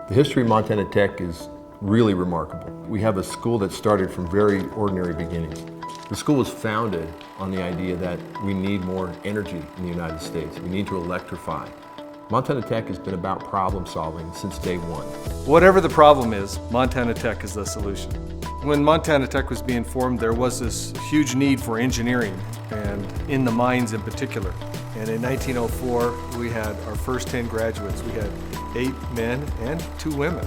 The history of Montana Tech is really remarkable. We have a school that started from very ordinary beginnings. The school was founded on the idea that we need more energy in the United States. We need to electrify. Montana Tech has been about problem solving since day one. Whatever the problem is, Montana Tech is the solution. When Montana Tech was being formed, there was this huge need for engineering, and in the mines in particular. And in 1904, we had our first 10 graduates. We had 8 men and 2 women.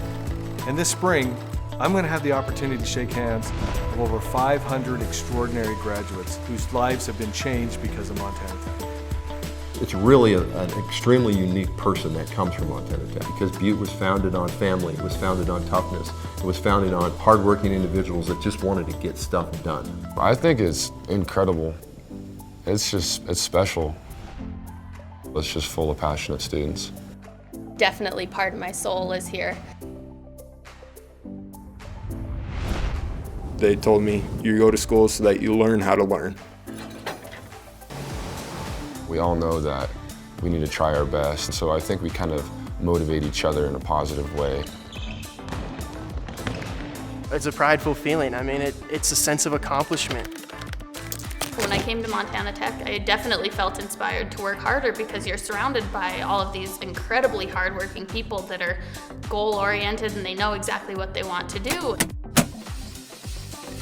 And this spring, I'm going to have the opportunity to shake hands of over 500 extraordinary graduates whose lives have been changed because of Montana Tech. It's really an extremely unique person that comes from Montana Tech, because Butte was founded on family, it was founded on toughness, it was founded on hardworking individuals that just wanted to get stuff done. I think it's incredible. It's special. It's just full of passionate students. Definitely part of my soul is here. They told me, you go to school so that you learn how to learn. We all know that we need to try our best, so I think we kind of motivate each other in a positive way. It's a prideful feeling. I mean, it's a sense of accomplishment. When I came to Montana Tech, I definitely felt inspired to work harder because you're surrounded by all of these incredibly hardworking people that are goal-oriented and they know exactly what they want to do.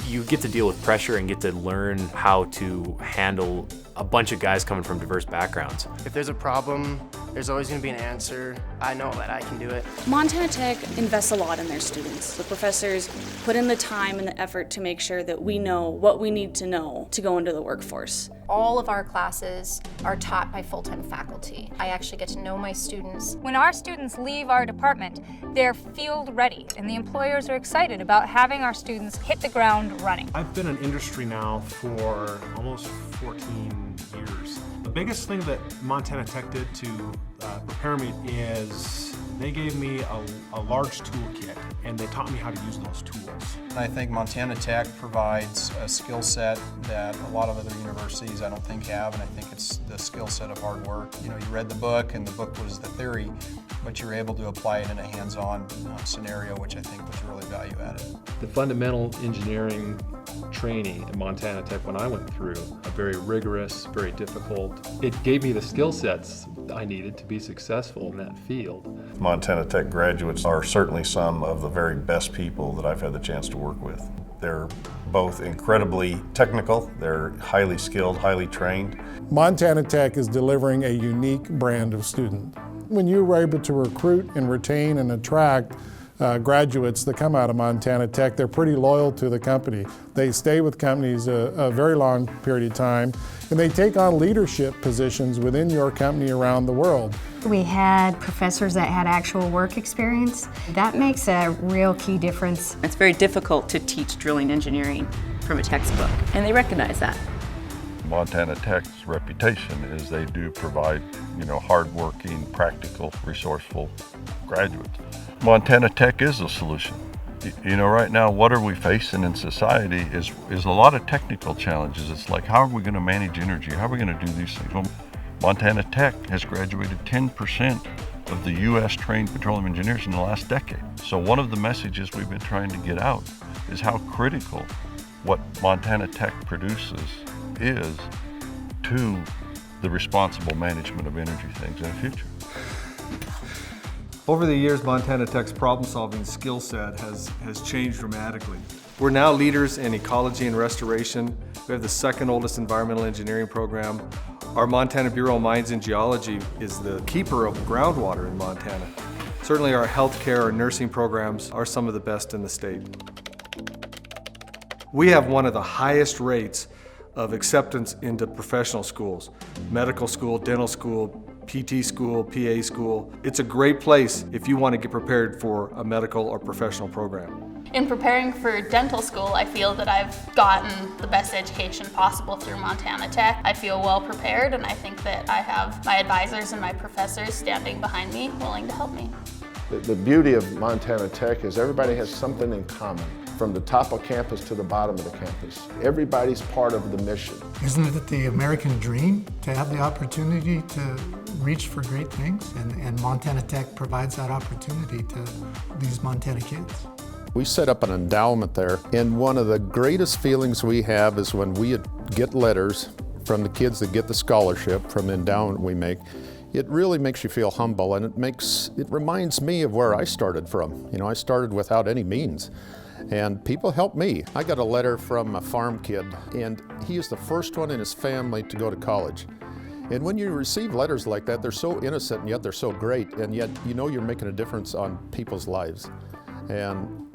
You get to deal with pressure and get to learn how to handle a bunch of guys coming from diverse backgrounds. If there's a problem, there's always going to be an answer. I know that I can do it. Montana Tech invests a lot in their students. The professors put in the time and the effort to make sure that we know what we need to know to go into the workforce. All of our classes are taught by full-time faculty. I actually get to know my students. When our students leave our department, they're field ready, and the employers are excited about having our students hit the ground running. I've been in industry now for almost 14 years. The biggest thing that Montana Tech did to prepare me is they gave me a large toolkit, and they taught me how to use those tools. I think Montana Tech provides a skill set that a lot of other universities I don't think have, and I think it's the skill set of hard work. You know, you read the book, and the book was the theory, but you're able to apply it in a hands-on scenario, which I think was really value-added. The fundamental engineering training at Montana Tech when I went through, very rigorous, very difficult. It gave me the skill sets I needed to be successful in that field. Montana Tech graduates are certainly some of the very best people that I've had the chance to work with. They're both incredibly technical, they're highly skilled, highly trained. Montana Tech is delivering a unique brand of student. When you were able to recruit and retain and attract graduates that come out of Montana Tech, they're pretty loyal to the company. They stay with companies a very long period of time, and they take on leadership positions within your company around the world. We had professors that had actual work experience. That makes a real key difference. It's very difficult to teach drilling engineering from a textbook, and they recognize that. Montana Tech's reputation is they do provide, hardworking, practical, resourceful graduates. Montana Tech is a solution. Right now, what are we facing in society is a lot of technical challenges. It's like, how are we going to manage energy? How are we going to do these things? Well, Montana Tech has graduated 10% of the U.S. trained petroleum engineers in the last decade. So one of the messages we've been trying to get out is how critical what Montana Tech produces is to the responsible management of energy things in the future. Over the years, Montana Tech's problem-solving skill set has changed dramatically. We're now leaders in ecology and restoration. We have the second oldest environmental engineering program. Our Montana Bureau of Mines and Geology is the keeper of groundwater in Montana. Certainly our healthcare or nursing programs are some of the best in the state. We have one of the highest rates of acceptance into professional schools, medical school, dental school, PT school, PA school. It's a great place if you want to get prepared for a medical or professional program. In preparing for dental school, I feel that I've gotten the best education possible through Montana Tech. I feel well prepared, and I think that I have my advisors and my professors standing behind me, willing to help me. The beauty of Montana Tech is everybody has something in common, from the top of campus to the bottom of the campus. Everybody's part of the mission. Isn't it the American dream to have the opportunity to reached for great things, and Montana Tech provides that opportunity to these Montana kids. We set up an endowment there, and one of the greatest feelings we have is when we get letters from the kids that get the scholarship from the endowment we make. It really makes you feel humble, and it reminds me of where I started from. You know, I started without any means, and people helped me. I got a letter from a farm kid, and he is the first one in his family to go to college. And when you receive letters like that, they're so innocent, and yet they're so great, and yet you know you're making a difference on people's lives. And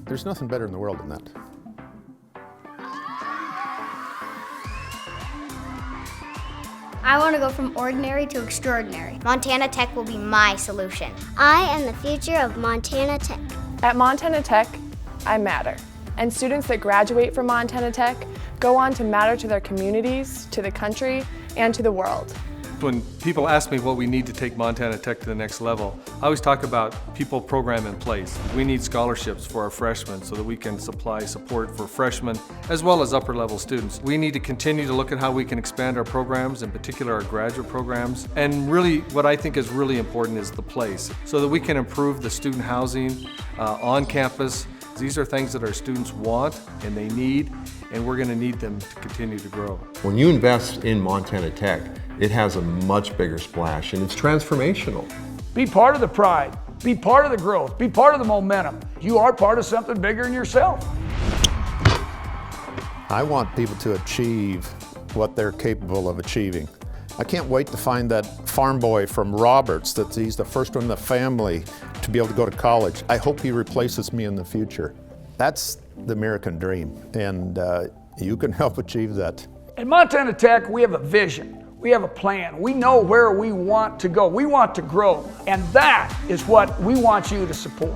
there's nothing better in the world than that. I want to go from ordinary to extraordinary. Montana Tech will be my solution. I am the future of Montana Tech. At Montana Tech, I matter. And students that graduate from Montana Tech go on to matter to their communities, to the country, and to the world. When people ask me what we need to take Montana Tech to the next level, I always talk about people, program, and place. We need scholarships for our freshmen so that we can supply support for freshmen as well as upper level students. We need to continue to look at how we can expand our programs, in particular our graduate programs. And really, what I think is really important is the place, so that we can improve the student housing on campus. These are things that our students want and they need, and we're going to need them to continue to grow. When you invest in Montana Tech, it has a much bigger splash, and it's transformational. Be part of the pride, be part of the growth, be part of the momentum. You are part of something bigger than yourself. I want people to achieve what they're capable of achieving. I can't wait to find that farm boy from Roberts, that he's the first one in the family to be able to go to college. I hope he replaces me in the future. That's the American dream, and you can help achieve that. At Montana Tech, we have a vision. We have a plan. We know where we want to go. We want to grow, and that is what we want you to support.